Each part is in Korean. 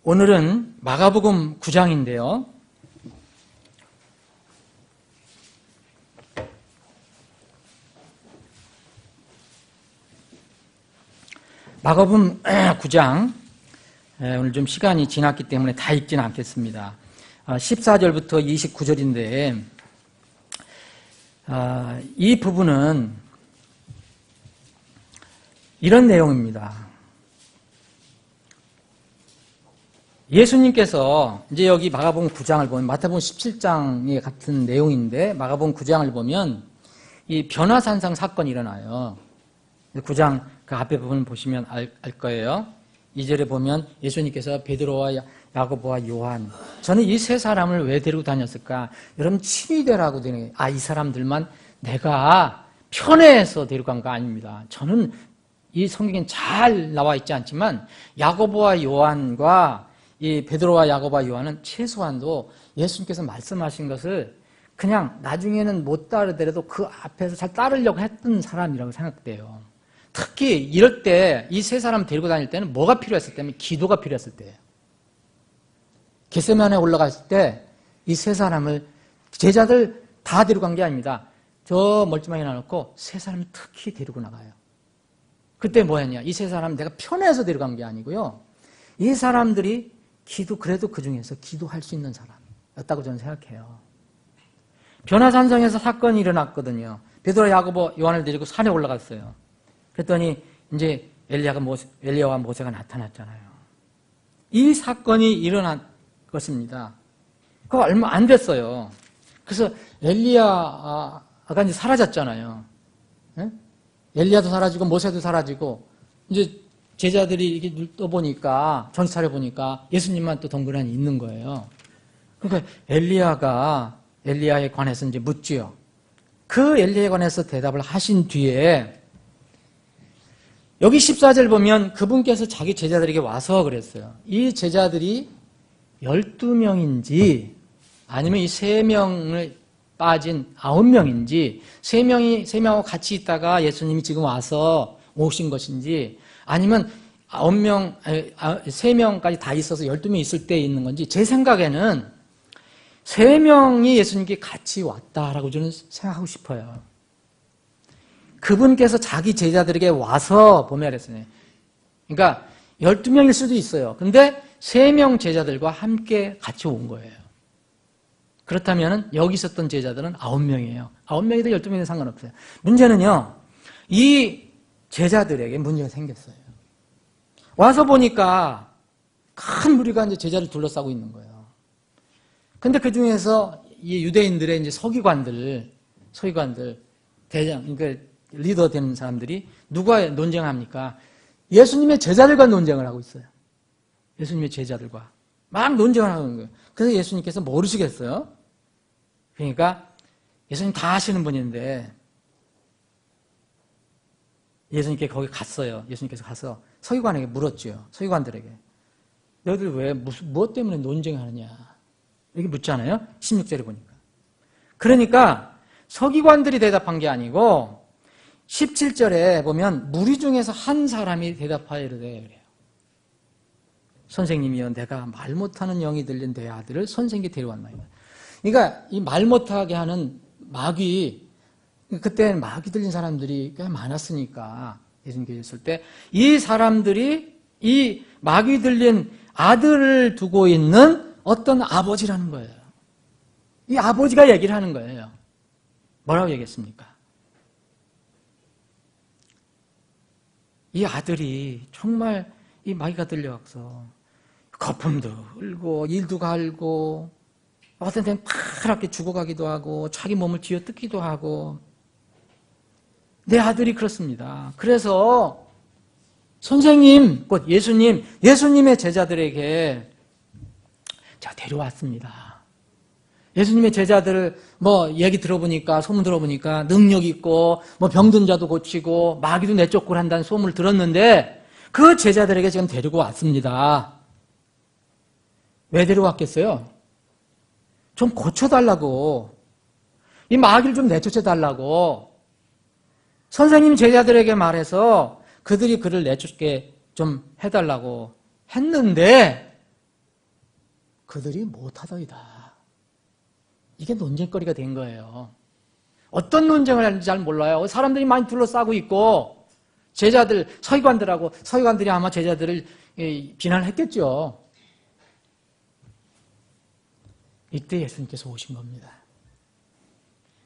오늘은 마가복음 9장인데요. 마가복음 9장, 오늘 좀 시간이 지났기 때문에 다 읽지는 않겠습니다. 14절부터 29절인데 이 부분은 이런 내용입니다. 예수님께서 이제 여기 마가복음 9장을 보면 마태복음 17장의 같은 내용인데 마가복음 9장을 보면 이 변화산상 사건이 일어나요. 9장 그 앞에 부분 보시면 알 거예요. 2절에 보면 예수님께서 베드로와 야고보와 요한, 저는 이 세 사람을 왜 데리고 다녔을까? 여러분 친위대라고 되는, 이 사람들만 내가 편해서 데리고 간 거 아닙니다. 저는 이 성경엔 잘 나와 있지 않지만 야고보와 요한과 이 베드로와 야고보와 요한은 최소한도 예수님께서 말씀하신 것을 그냥 나중에는 못 따르더라도 그 앞에서 잘 따르려고 했던 사람이라고 생각돼요. 특히 이럴 때 이 세 사람 데리고 다닐 때는 뭐가 필요했을 때면 기도가 필요했을 때예요. 겟세마네에 올라갔을 때 이 세 사람을 제자들 다 데리고 간 게 아닙니다. 저 멀쩡하게 놔놓고 세 사람을 특히 데리고 나가요. 그때 뭐 했냐? 이 세 사람 내가 편해서 데려간 게 아니고요. 이 사람들이 그래도 그 중에서 기도할 수 있는 사람이었다고 저는 생각해요. 변화산성에서 사건이 일어났거든요. 베드로, 야고보, 요한을 데리고 산에 올라갔어요. 그랬더니 이제 엘리야와 모세가 나타났잖아요. 이 사건이 일어난 것입니다. 그거 얼마 안 됐어요. 그래서 엘리야가 이제 사라졌잖아요. 네? 엘리야도 사라지고 모세도 사라지고 이제 제자들이 이렇게 눈 떠보니까 정신 차려보니까 예수님만 또 덩그러니 있는 거예요. 그러니까 엘리야에 관해서 이제 묻지요. 그 엘리야에 관해서 대답을 하신 뒤에 여기 14절 보면 그분께서 자기 제자들에게 와서 그랬어요. 이 제자들이 12명인지 아니면 이 3명을 빠진 9명인지 3명하고 같이 있다가 예수님이 지금 와서 오신 것인지 아니면 3명까지 다 있어서 12명 있을 때 있는 건지 제 생각에는 3명이 예수님께 같이 왔다라고 저는 생각하고 싶어요. 그분께서 자기 제자들에게 와서 보면 그랬어요. 그러니까 12명일 수도 있어요. 근데 3명 제자들과 함께 같이 온 거예요. 그렇다면 여기 있었던 제자들은 9명이에요. 9명이든 12명이든 상관없어요. 문제는요, 이 제자들에게 문제가 생겼어요. 와서 보니까 큰 무리가 이제 제자를 둘러싸고 있는 거예요. 근데 그 중에서 이 유대인들의 이제 서기관들, 대장, 그러니까 리더 되는 사람들이 누가 논쟁합니까? 예수님의 제자들과 논쟁을 하고 있어요. 예수님의 제자들과. 막 논쟁을 하는 거예요. 그래서 예수님께서 모르시겠어요? 그러니까 예수님 다 아시는 분인데 예수님께 거기 갔어요. 예수님께서 가서 서기관에게 물었죠. 서기관들에게. 너희들 왜 무엇 때문에 논쟁하느냐? 이렇게 묻잖아요. 16절에 보니까. 그러니까 서기관들이 대답한 게 아니고 17절에 보면 무리 중에서 한 사람이 대답하여 이르되 그래요. 선생님이여 내가 말 못하는 영이 들린 내 아들을 선생님께 데려왔나이다. 그러니까 이 말 못하게 하는 마귀, 그때는 마귀 들린 사람들이 꽤 많았으니까 예수님께서 있을 때 이 사람들이 이 마귀 들린 아들을 두고 있는 어떤 아버지라는 거예요. 이 아버지가 얘기를 하는 거예요. 뭐라고 얘기했습니까? 이 아들이 정말 이 마귀가 들려와서 거품도 흘고 일도 갈고 어떤 때는 파랗게 죽어가기도 하고 자기 몸을 쥐어뜯기도 하고 내 아들이 그렇습니다. 그래서 선생님, 곧 예수님의 제자들에게 제가 데려왔습니다. 예수님의 제자들 얘기 들어보니까 소문 들어보니까 능력 있고 병든 자도 고치고 마귀도 내쫓고 한다는 소문을 들었는데 그 제자들에게 지금 데리고 왔습니다. 왜 데려왔겠어요? 좀 고쳐달라고, 이 마귀를 좀 내쫓아달라고 선생님 제자들에게 말해서 그들이 그를 내쫓게 좀 해달라고 했는데 그들이 못하더이다. 이게 논쟁거리가 된 거예요. 어떤 논쟁을 하는지 잘 몰라요. 사람들이 많이 둘러싸고 있고 제자들, 서기관들이 아마 제자들을 비난했겠죠. 이때 예수님께서 오신 겁니다.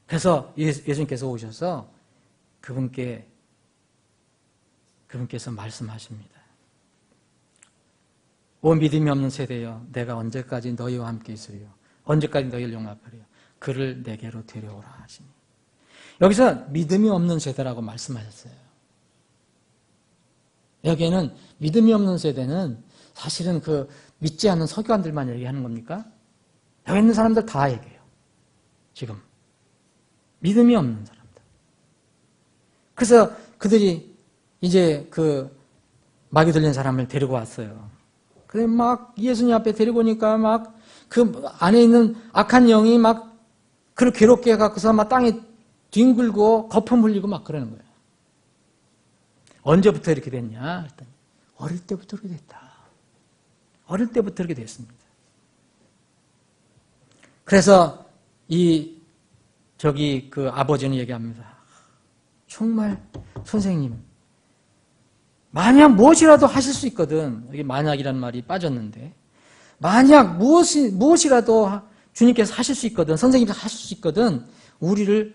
그래서 예수님께서 오셔서 그분께서 말씀하십니다. 오 믿음이 없는 세대여, 내가 언제까지 너희와 함께 있으리요? 언제까지 너희를 용납하리요? 그를 내게로 데려오라 하시니. 여기서 믿음이 없는 세대라고 말씀하셨어요. 여기에는 믿음이 없는 세대는 사실은 그 믿지 않는 서기관들만 얘기하는 겁니까? 여기 있는 사람들 다 얘기해요. 지금. 믿음이 없는 사람들. 그래서 그들이 이제 그 마귀 들린 사람을 데리고 왔어요. 그래 막 예수님 앞에 데리고 오니까 막 그 안에 있는 악한 영이 막 그를 괴롭게 해갖고서 막 땅에 뒹굴고 거품 흘리고 막 그러는 거예요. 언제부터 이렇게 됐냐? 그랬더니 어릴 때부터 그렇게 됐다. 어릴 때부터 그렇게 됐습니다. 그래서 그 아버지는 얘기합니다. 정말 선생님, 만약 무엇이라도 하실 수 있거든. 여기 만약이라는 말이 빠졌는데, 만약 무엇이라도 주님께서 하실 수 있거든, 선생님께서 하실 수 있거든, 우리를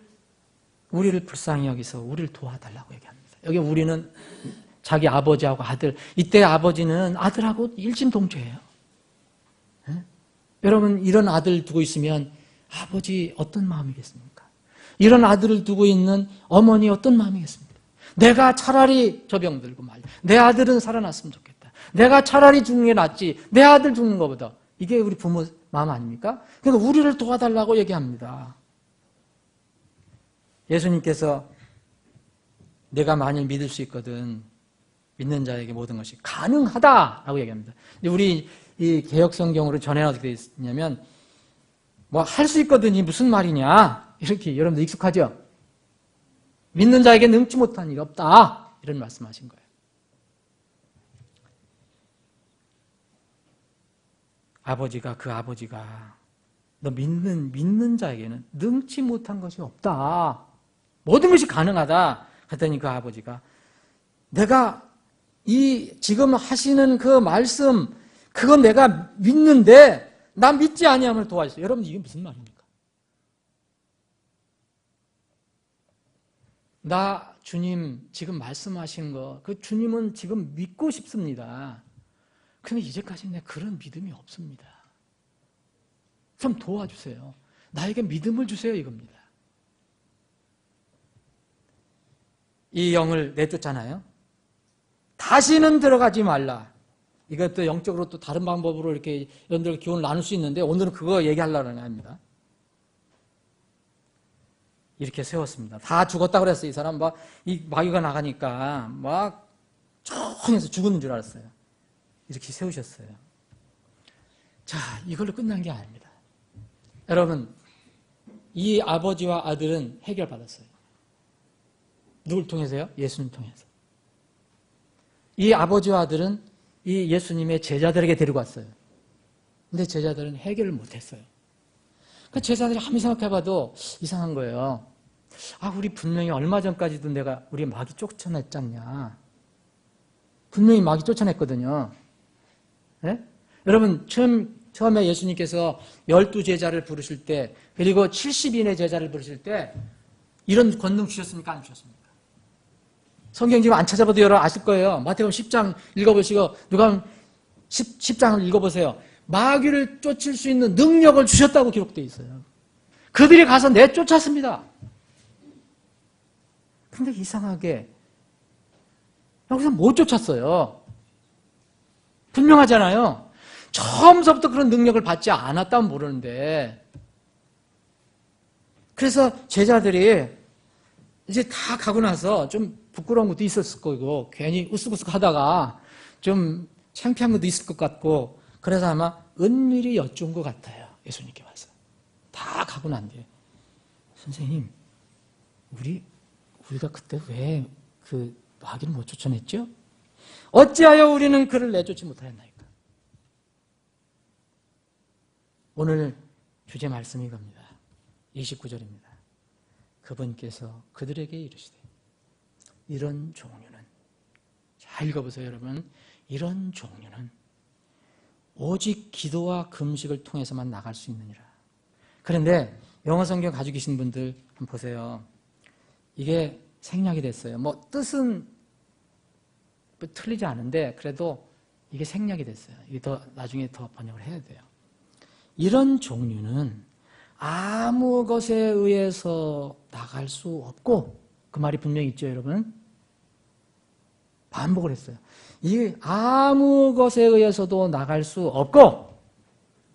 불쌍히 여기서 우리를 도와달라고 얘기합니다. 여기 우리는 자기 아버지하고 아들, 이때 아버지는 아들하고 일심동체예요. 네? 여러분 이런 아들 두고 있으면 아버지 어떤 마음이겠습니까? 이런 아들을 두고 있는 어머니 어떤 마음이겠습니까? 내가 차라리 저 병 들고 말이야. 내 아들은 살아났으면 좋겠다. 내가 차라리 죽는 게 낫지. 내 아들 죽는 것보다. 이게 우리 부모 마음 아닙니까? 그러니까 우리를 도와달라고 얘기합니다. 예수님께서 내가 만일 믿을 수 있거든 믿는 자에게 모든 것이 가능하다라고 얘기합니다. 우리 이 개역 성경으로 전에는 어떻게 되어 있냐면 뭐 할 수 있거든이 무슨 말이냐 이렇게 여러분들 익숙하죠? 믿는 자에게 능치 못한 일이 없다 이런 말씀하신 거예요. 그 아버지가 너 믿는 자에게는 능치 못한 것이 없다. 모든 것이 가능하다. 그랬더니 그 아버지가 내가 지금 하시는 그 말씀 그건 내가 믿는데 나 믿지 아니함을 도와주세요. 여러분 이게 무슨 말입니까? 나 주님 지금 말씀하신 거 그 주님은 지금 믿고 싶습니다. 근데 이제까지 내 그런 믿음이 없습니다. 좀 도와주세요. 나에게 믿음을 주세요 이겁니다. 이 영을 내쫓잖아요. 다시는 들어가지 말라. 이것도 영적으로 또 다른 방법으로 이렇게 여러분들 교훈을 나눌 수 있는데 오늘은 그거 얘기하려고 합니다. 이렇게 세웠습니다. 다 죽었다 그랬어요. 이 사람 이 마귀가 나가니까 막 천에서 죽는 줄 알았어요. 이렇게 세우셨어요. 자, 이걸로 끝난 게 아닙니다. 여러분, 이 아버지와 아들은 해결받았어요. 누굴 통해서요? 예수님 통해서. 이 아버지와 아들은 이 예수님의 제자들에게 데리고 왔어요. 근데 제자들은 해결을 못했어요. 그 제자들이 아무리 생각해봐도 이상한 거예요. 우리 분명히 얼마 전까지도 우리 마귀 쫓아냈지 않냐. 분명히 마귀 쫓아냈거든요. 네? 여러분, 처음에 예수님께서 12제자를 부르실 때, 그리고 70인의 제자를 부르실 때, 이런 권능 주셨습니까? 안 주셨습니까? 성경 지금 안 찾아봐도 여러분 아실 거예요. 마태복음 10장 읽어보시고, 누가 10장을 읽어보세요. 마귀를 쫓을 수 있는 능력을 주셨다고 기록되어 있어요. 그들이 가서 내쫓았습니다. 근데 이상하게, 여기서 못 쫓았어요. 분명하잖아요. 처음서부터 그런 능력을 받지 않았다면 모르는데. 그래서 제자들이 이제 다 가고 나서 좀 부끄러운 것도 있었을 거고, 괜히 으쓱으쓱 하다가 좀 창피한 것도 있을 것 같고, 그래서 아마 은밀히 여쭌 것 같아요. 예수님께 와서. 다 가고 난 뒤에. 선생님, 우리가 그때 왜 그 마귀를 못 쫓아냈죠? 어찌하여 우리는 그를 내쫓지 못하였나이까? 오늘 주제 말씀이 이겁니다. 29절입니다. 그분께서 그들에게 이르시되 이런 종류는, 잘 읽어보세요 여러분, 이런 종류는 오직 기도와 금식을 통해서만 나갈 수 있느니라. 그런데 영어 성경 가지고 계신 분들 한번 보세요. 이게 생략이 됐어요. 뭐 뜻은 틀리지 않은데 그래도 이게 생략이 됐어요. 이게 더 나중에 더 번역을 해야 돼요. 이런 종류는 아무 것에 의해서 나갈 수 없고, 그 말이 분명히 있죠 여러분. 반복을 했어요. 이 아무 것에 의해서도 나갈 수 없고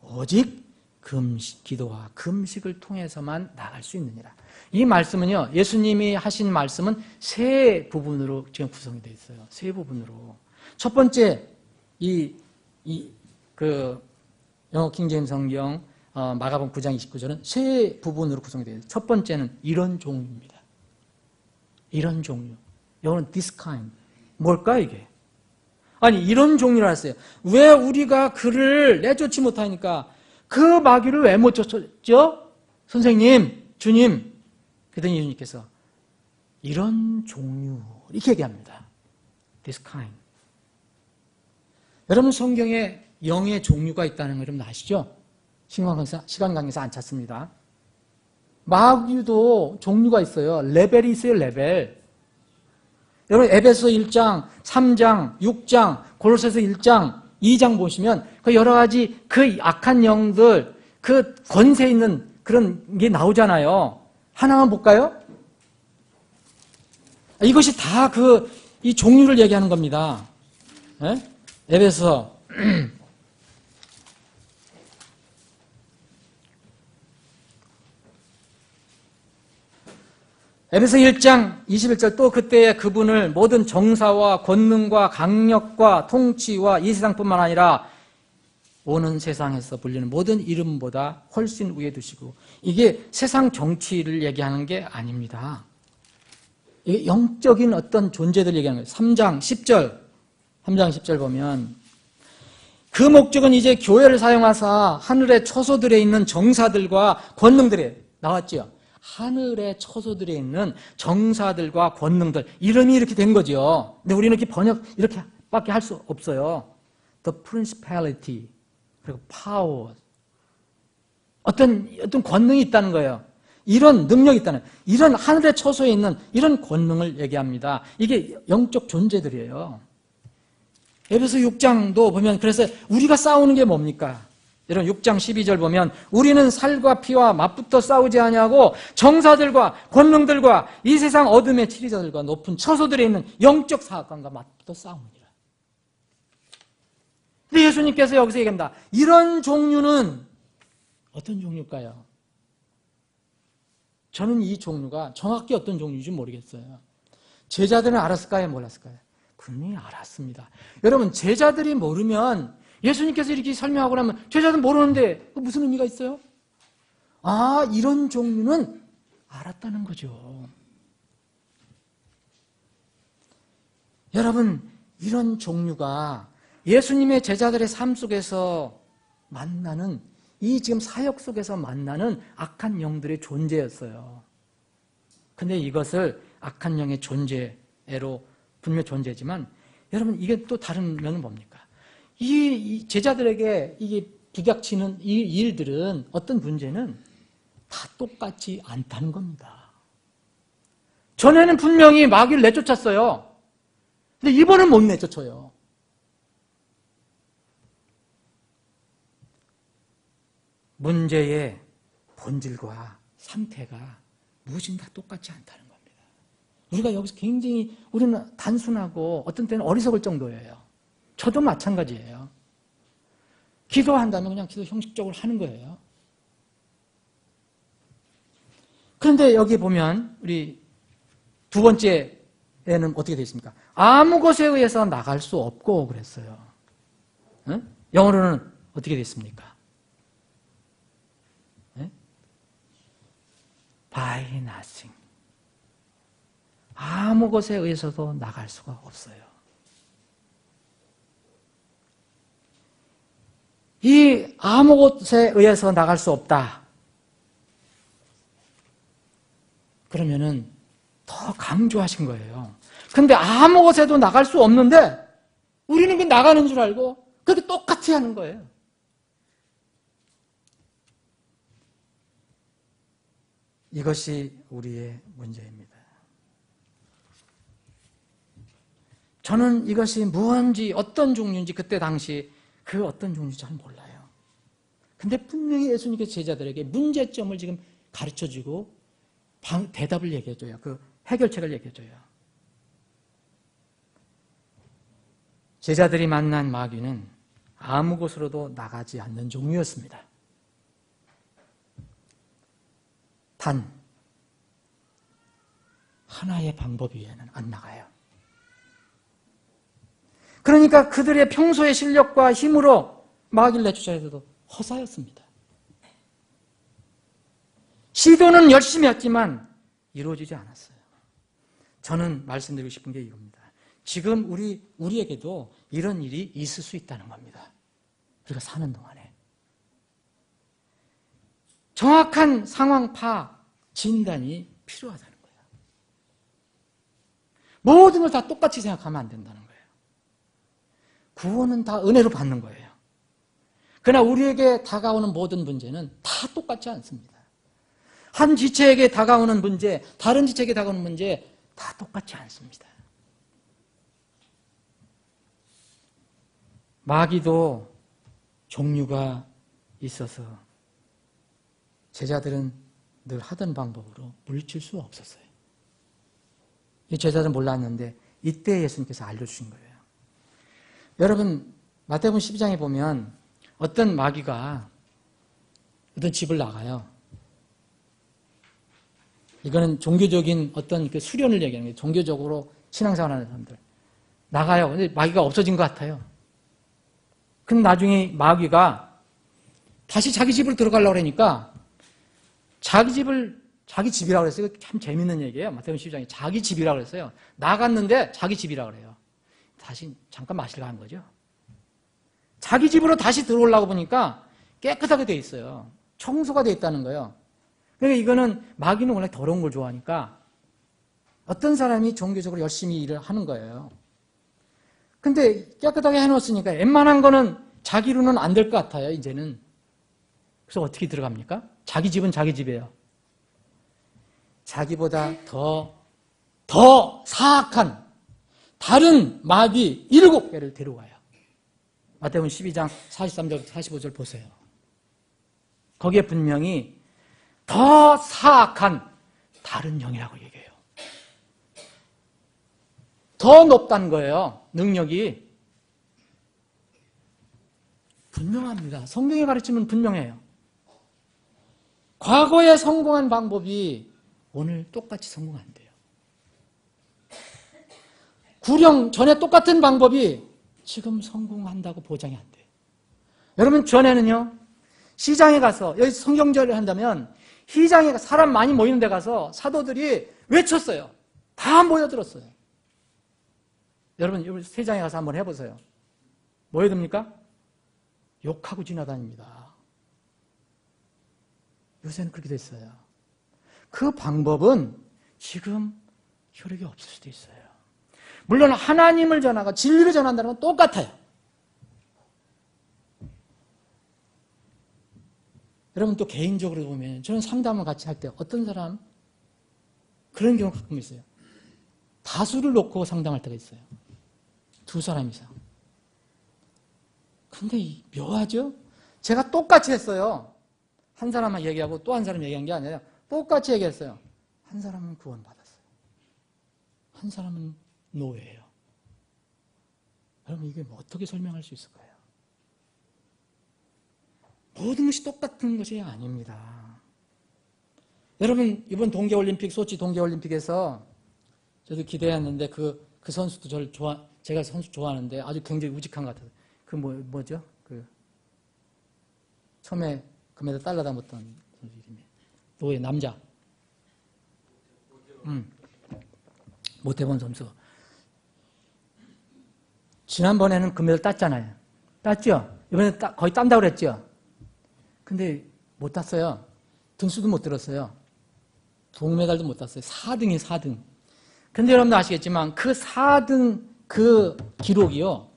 오직 금식, 기도와 금식을 통해서만 나갈 수 있느니라. 이 말씀은요, 예수님이 하신 말씀은 세 부분으로 지금 구성이 되어 있어요. 세 부분으로. 첫 번째, 영어 킹제임스 성경 마가복음 9장 29절은 세 부분으로 구성이 되어 있어요. 첫 번째는 이런 종류입니다. 이런 종류. 영어는 this kind. 뭘까 이게? 아니 이런 종류라 했어요. 왜 우리가 그를 내쫓지 못하니까 그 마귀를 왜 못 쫓았죠? 선생님, 주님. 그랬더니 예수님께서 이런 종류 이렇게 얘기합니다. this kind. 여러분 성경에 영의 종류가 있다는 걸 여러분 아시죠? 시간 관계에서 안 찾습니다. 마귀도 종류가 있어요. 레벨이 있어요. 레벨. 여러분 에베소 1장, 3장, 6장, 골로새서 1장, 2장 보시면 그 여러 가지 그 악한 영들, 그 권세 있는 그런 게 나오잖아요. 하나만 볼까요? 이것이 다 이 종류를 얘기하는 겁니다. 네? 에베소 에베소 1장 21절 또 그때에 그분을 모든 정사와 권능과 강력과 통치와 이 세상뿐만 아니라 오는 세상에서 불리는 모든 이름보다 훨씬 위에 두시고, 이게 세상 정치를 얘기하는 게 아닙니다. 이게 영적인 어떤 존재들 얘기하는 거예요. 3장 10절 보면 그 목적은 이제 교회를 사용하사 하늘의 처소들에 있는 정사들과 권능들에 나왔죠. 하늘의 처소들에 있는 정사들과 권능들, 이름이 이렇게 된 거죠. 근데 우리는 이렇게 번역 이렇게밖에 할 수 없어요. The principality, 그리고 power, 어떤 권능이 있다는 거예요. 이런 능력이 있다는, 이런 하늘의 처소에 있는 이런 권능을 얘기합니다. 이게 영적 존재들이에요. 에베소 6장도 보면 그래서 우리가 싸우는 게 뭡니까? 여러분 6장 12절 보면 우리는 살과 피와 맞붙어 싸우지 아니하고 정사들과 권능들과 이 세상 어둠의 치리자들과 높은 처소들에 있는 영적 사악관과 맞붙어 싸우니라. 근데 예수님께서 여기서 얘기합니다. 이런 종류는 어떤 종류일까요? 저는 이 종류가 정확히 어떤 종류인지 모르겠어요. 제자들은 알았을까요? 몰랐을까요? 분명히 알았습니다. 여러분 제자들이 모르면, 예수님께서 이렇게 설명하고 나면 제자들은 모르는데 무슨 의미가 있어요? 아, 이런 종류는 알았다는 거죠. 여러분, 이런 종류가 예수님의 제자들의 삶 속에서 만나는, 이 지금 사역 속에서 만나는 악한 영들의 존재였어요. 근데 이것을 악한 영의 존재로 분명 존재지만, 여러분 이게 또 다른 면은 뭡니까? 이 제자들에게 이게 부닥치는 이 일들은, 어떤 문제는 다 똑같지 않다는 겁니다. 전에는 분명히 마귀를 내쫓았어요. 근데 이번은 못 내쫓아요. 문제의 본질과 상태가 무엇인 다 똑같지 않다는 겁니다. 우리가 여기서 굉장히, 우리는 단순하고 어떤 때는 어리석을 정도예요. 저도 마찬가지예요. 기도한다면 그냥 기도 형식적으로 하는 거예요. 그런데 여기 보면 우리 두 번째에는 어떻게 되어 있습니까? 아무 것에 의해서 나갈 수 없고 그랬어요. 응? 영어로는 어떻게 되어 있습니까? 네? By nothing. 아무 것에 의해서도 나갈 수가 없어요. 이 아무 곳에 의해서 나갈 수 없다. 그러면은 더 강조하신 거예요. 근데 아무 곳에도 나갈 수 없는데 우리는 그 나가는 줄 알고 그렇게 똑같이 하는 거예요. 이것이 우리의 문제입니다. 저는 이것이 무언지 어떤 종류인지 그때 당시 그 어떤 종류인지 잘 몰라요. 근데 분명히 예수님께서 제자들에게 문제점을 지금 가르쳐주고 대답을 얘기해줘요. 그 해결책을 얘기해줘요. 제자들이 만난 마귀는 아무 곳으로도 나가지 않는 종류였습니다. 단 하나의 방법 외에는 안 나가요. 그러니까 그들의 평소의 실력과 힘으로 마귀를 내쫓아야 해도 허사였습니다. 시도는 열심히 했지만 이루어지지 않았어요. 저는 말씀드리고 싶은 게 이겁니다. 지금 우리에게도 이런 일이 있을 수 있다는 겁니다. 우리가 사는 동안에. 정확한 상황 파악, 진단이 필요하다는 거예요. 모든 걸 다 똑같이 생각하면 안 된다는 거예요. 구원은 다 은혜로 받는 거예요. 그러나 우리에게 다가오는 모든 문제는 다 똑같지 않습니다. 한 지체에게 다가오는 문제, 다른 지체에게 다가오는 문제 다 똑같지 않습니다. 마귀도 종류가 있어서 제자들은 늘 하던 방법으로 물리칠 수 없었어요. 이 제자들은 몰랐는데 이때 예수님께서 알려주신 거예요. 여러분 마태복음 12장에 보면 어떤 마귀가 어떤 집을 나가요. 이거는 종교적인 어떤 그 수련을 얘기하는 거예요. 종교적으로 신앙생활하는 사람들 나가요. 근데 마귀가 없어진 것 같아요. 근데 나중에 마귀가 다시 자기 집으로 들어가려고 그러니까 자기 집이라고 그랬어요. 이거 참 재밌는 얘기예요. 마태복음 12장에 자기 집이라고 그랬어요. 나갔는데 자기 집이라고 그래요. 다시 잠깐 마시러 간 거죠. 자기 집으로 다시 들어오려고 보니까 깨끗하게 돼 있어요. 청소가 돼 있다는 거예요. 그러니까 이거는 마귀는 원래 더러운 걸 좋아하니까 어떤 사람이 종교적으로 열심히 일을 하는 거예요. 근데 깨끗하게 해놓았으니까 웬만한 거는 자기로는 안 될 것 같아요, 이제는. 그래서 어떻게 들어갑니까? 자기 집은 자기 집이에요. 자기보다 더 사악한 다른 마귀 7개를 데려와요. 마태복음 12장 43절, 45절 보세요. 거기에 분명히 더 사악한 다른 영이라고 얘기해요. 더 높다는 거예요. 능력이. 분명합니다. 성경이 가르치면 분명해요. 과거에 성공한 방법이 오늘 똑같이 성공 안 돼요. 구령 전에 똑같은 방법이 지금 성공한다고 보장이 안 돼요. 여러분 전에는요. 시장에 가서 여기 성경절을 한다면 시장에 사람 많이 모이는 데 가서 사도들이 외쳤어요. 다 모여들었어요. 여러분 세장에 가서 한번 해보세요. 모여듭니까? 욕하고 지나다닙니다. 요새는 그렇게 됐어요. 그 방법은 지금 효력이 없을 수도 있어요. 물론 하나님을 전하고 진리를 전한다는 건 똑같아요. 여러분 또 개인적으로 보면 저는 상담을 같이 할 때 어떤 사람 그런 경우 가끔 있어요. 다수를 놓고 상담할 때가 있어요. 2사람 이상. 근데 묘하죠? 제가 똑같이 했어요. 한 사람만 얘기하고 또 한 사람 얘기한 게 아니라 똑같이 얘기했어요. 한 사람은 구원받았어요. 한 사람은 노예예요. 여러분 이게 뭐 어떻게 설명할 수 있을까요? 모든 것이 똑같은 것이 아닙니다. 여러분 이번 동계올림픽 소치 동계올림픽에서 저도 기대했는데 그 선수도 저를 제가 선수 좋아하는데 아주 굉장히 우직한 것 같아요. 그 뭐죠? 그 처음에 금메달 달러 담았던 선수 이름이 노예 남자. 모태범 선수. 지난번에는 금메달 땄잖아요. 땄죠? 이번에 거의 딴다고 그랬죠? 근데 못 땄어요. 등수도 못 들었어요. 동메달도 못 땄어요. 4등이에요, 4등. 근데 여러분도 아시겠지만 그 4등 그 기록이요.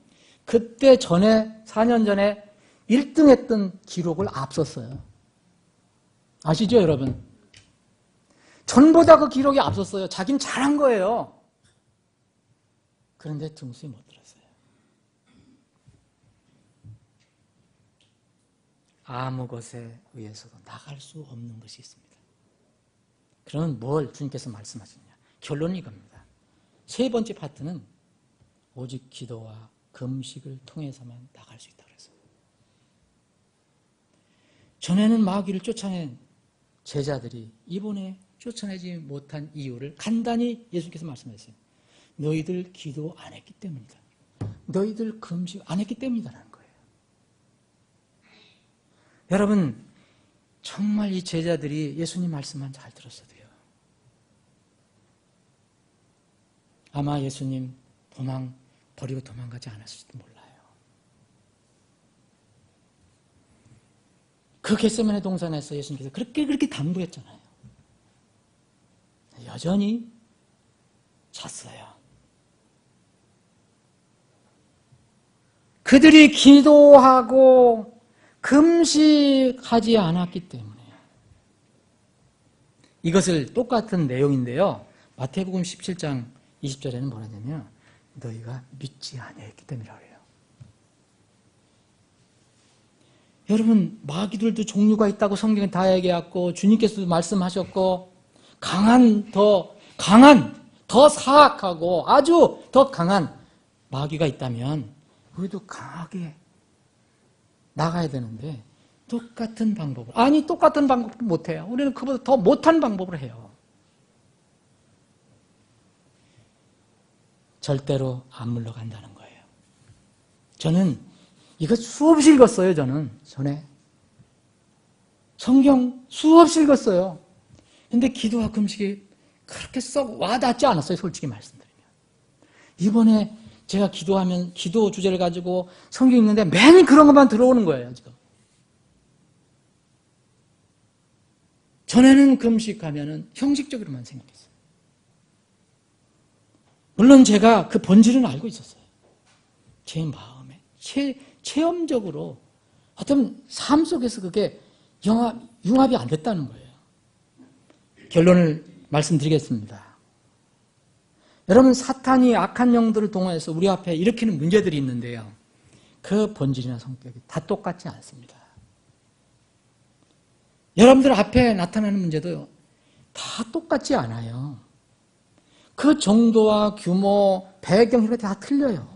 그때 전에, 4년 전에 1등 했던 기록을 앞섰어요. 아시죠, 여러분? 전보다 그 기록이 앞섰어요. 자긴 잘한 거예요. 그런데 등수에 못 들었어요. 아무 것에 의해서도 나갈 수 없는 것이 있습니다. 그러면 뭘 주님께서 말씀하시느냐? 결론은 이겁니다. 세 번째 파트는 오직 기도와 금식을 통해서만 나갈 수 있다고 그랬어요. 전에는 마귀를 쫓아낸 제자들이 이번에 쫓아내지 못한 이유를 간단히 예수님께서 말씀하셨어요. 너희들 기도 안 했기 때문이다. 너희들 금식 안 했기 때문이다라는 거예요. 여러분, 정말 이 제자들이 예수님 말씀만 잘 들었어도요. 아마 예수님 버리고 도망가지 않았을지도 몰라요. 그 겟세마네 동산에서 예수님께서 그렇게 당부했잖아요. 여전히 잤어요. 그들이 기도하고 금식하지 않았기 때문에요. 이것을 똑같은 내용인데요. 마태복음 17장 20절에는 뭐라 하냐면 너희가 믿지 아니했기 때문이라고 해요. 여러분, 마귀들도 종류가 있다고 성경에 다 얘기했고 주님께서도 말씀하셨고 더 사악하고 아주 더 강한 마귀가 있다면 우리도 강하게 나가야 되는데 똑같은 방법을 똑같은 방법도 못해요. 우리는 그보다 더 못한 방법을 해요. 절대로 안 물러간다는 거예요. 저는 이거 수없이 읽었어요. 전에 성경 수없이 읽었어요. 근데 기도와 금식이 그렇게 썩 와닿지 않았어요. 솔직히 말씀드리면. 이번에 제가 기도하면 기도 주제를 가지고 성경 읽는데 맨 그런 것만 들어오는 거예요. 지금. 전에는 금식하면은 형식적으로만 생각했어요. 물론 제가 그 본질은 알고 있었어요. 제 마음에 체험적으로 어떤 삶 속에서 그게 융합이 안 됐다는 거예요. 결론을 말씀드리겠습니다. 여러분, 사탄이 악한 영들을 동원해서 우리 앞에 일으키는 문제들이 있는데요. 그 본질이나 성격이 다 똑같지 않습니다. 여러분들 앞에 나타나는 문제도 다 똑같지 않아요. 그 정도와 규모, 배경 이런 게 다 틀려요.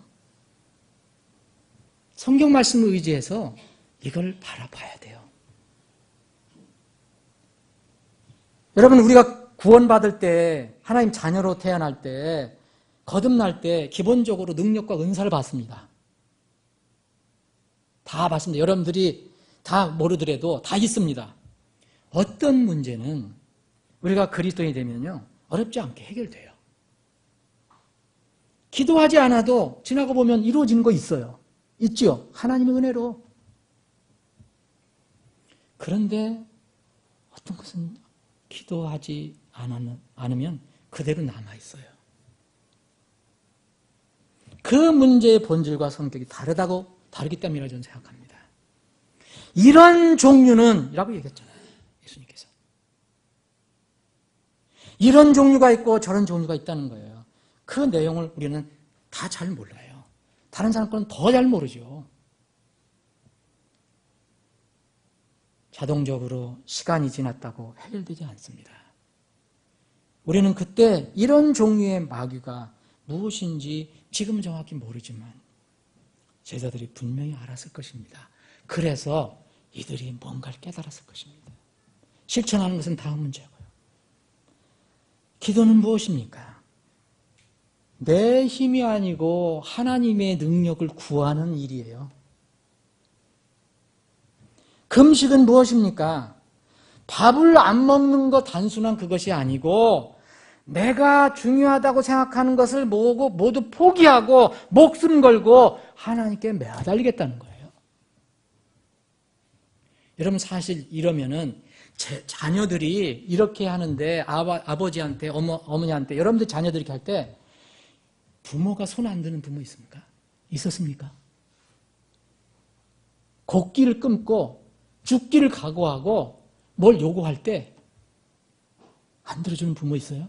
성경 말씀을 의지해서 이걸 바라봐야 돼요. 여러분, 우리가 구원받을 때, 하나님 자녀로 태어날 때, 거듭날 때 기본적으로 능력과 은사를 받습니다. 다 받습니다. 여러분들이 다 모르더라도 다 있습니다. 어떤 문제는 우리가 그리스도인이 되면요, 어렵지 않게 해결돼요. 기도하지 않아도 지나고 보면 이루어지는 거 있어요. 있죠? 하나님의 은혜로. 그런데 어떤 것은 기도하지 않으면 그대로 남아있어요. 그 문제의 본질과 성격이 다르기 때문이라고 저는 생각합니다. 이런 종류는 라고 얘기했잖아요. 예수님께서. 이런 종류가 있고 저런 종류가 있다는 거예요. 그 내용을 우리는 다 잘 몰라요. 다른 사람 거는 더 잘 모르죠. 자동적으로 시간이 지났다고 해결되지 않습니다. 우리는 그때 이런 종류의 마귀가 무엇인지 지금 정확히 모르지만 제자들이 분명히 알았을 것입니다. 그래서 이들이 뭔가를 깨달았을 것입니다. 실천하는 것은 다음 문제고요. 기도는 무엇입니까? 내 힘이 아니고 하나님의 능력을 구하는 일이에요. 금식은 무엇입니까? 밥을 안 먹는 것 단순한 그것이 아니고 내가 중요하다고 생각하는 것을 모두 포기하고 목숨 걸고 하나님께 매달리겠다는 거예요. 여러분 사실 이러면은 자녀들이 이렇게 하는데 아버지한테 어머니한테 여러분들 자녀들이 이렇게 할 때 부모가 손 안 드는 부모 있습니까? 있었습니까? 곡기를 끊고 죽기를 각오하고 뭘 요구할 때 안 들어주는 부모 있어요?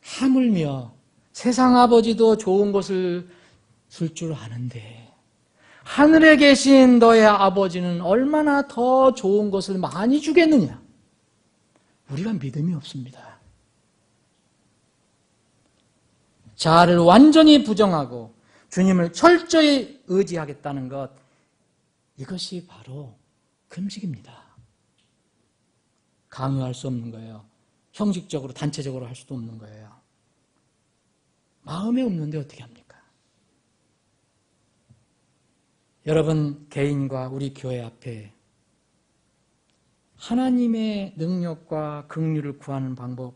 하물며 세상 아버지도 좋은 것을 줄 줄 아는데 하늘에 계신 너의 아버지는 얼마나 더 좋은 것을 많이 주겠느냐? 우리가 믿음이 없습니다. 자아를 완전히 부정하고 주님을 철저히 의지하겠다는 것, 이것이 바로 금식입니다. 강요할 수 없는 거예요. 형식적으로 단체적으로 할 수도 없는 거예요. 마음에 없는데 어떻게 합니까? 여러분 개인과 우리 교회 앞에 하나님의 능력과 긍휼을 구하는 방법,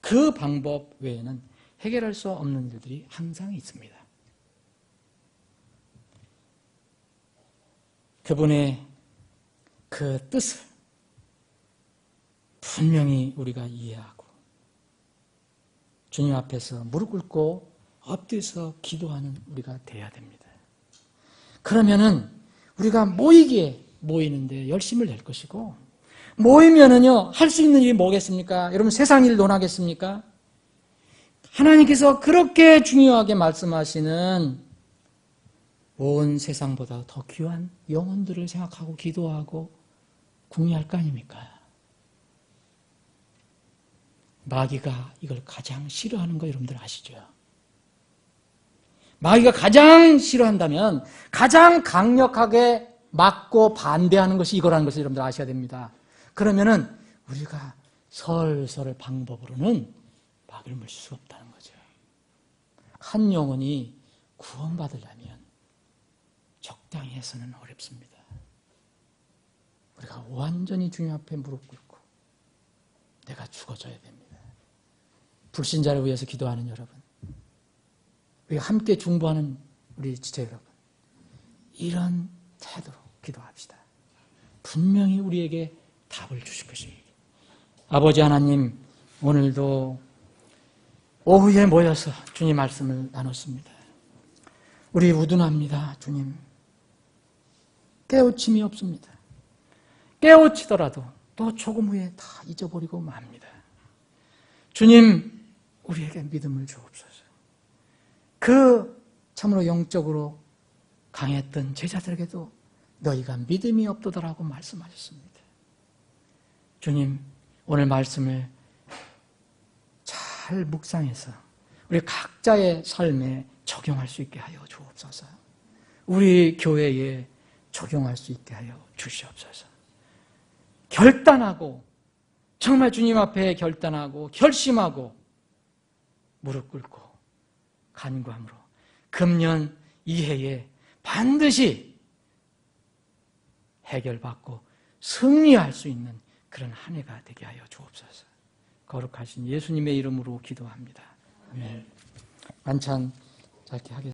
그 방법 외에는 해결할 수 없는 일들이 항상 있습니다. 그분의 그 뜻을 분명히 우리가 이해하고 주님 앞에서 무릎 꿇고 엎드려서 기도하는 우리가 돼야 됩니다. 그러면은 우리가 모이는데 열심을 낼 것이고, 모이면은요 할 수 있는 일이 뭐겠습니까? 여러분 세상 일 논하겠습니까? 하나님께서 그렇게 중요하게 말씀하시는 온 세상보다 더 귀한 영혼들을 생각하고 기도하고 궁리할 거 아닙니까? 마귀가 이걸 가장 싫어하는 거 여러분들 아시죠? 마귀가 가장 싫어한다면 가장 강력하게 막고 반대하는 것이 이거라는 것을 여러분들 아셔야 됩니다. 그러면은 우리가 설설 방법으로는 마귀를 물릴 수 없다는 거죠. 한 영혼이 구원받으려면 적당히 해서는 어렵습니다. 우리가 완전히 주님 앞에 무릎 꿇고 내가 죽어져야 됩니다. 불신자를 위해서 기도하는 여러분, 우리가 함께 중보하는 우리 지체 여러분, 이런 태도로 기도합시다. 분명히 우리에게 답을 주실 것입니다. 아버지 하나님, 오늘도 오후에 모여서 주님 말씀을 나눴습니다. 우리 우둔합니다. 주님, 깨우침이 없습니다. 깨우치더라도 또 조금 후에 다 잊어버리고 맙니다. 주님, 우리에게 믿음을 주옵소서. 그 참으로 영적으로 강했던 제자들에게도 너희가 믿음이 없도다라고 말씀하셨습니다. 주님, 오늘 말씀을 잘 묵상해서 우리 각자의 삶에 적용할 수 있게 하여 주옵소서. 우리 교회에 적용할 수 있게 하여 주시옵소서. 결단하고, 정말 주님 앞에 결단하고 결심하고 무릎 꿇고 간구함으로 금년 이해에 반드시 해결받고 승리할 수 있는 그런 한 해가 되게 하여 주옵소서. 거룩하신 예수님의 이름으로 기도합니다. 아멘. 만찬 짧게 하겠습니다.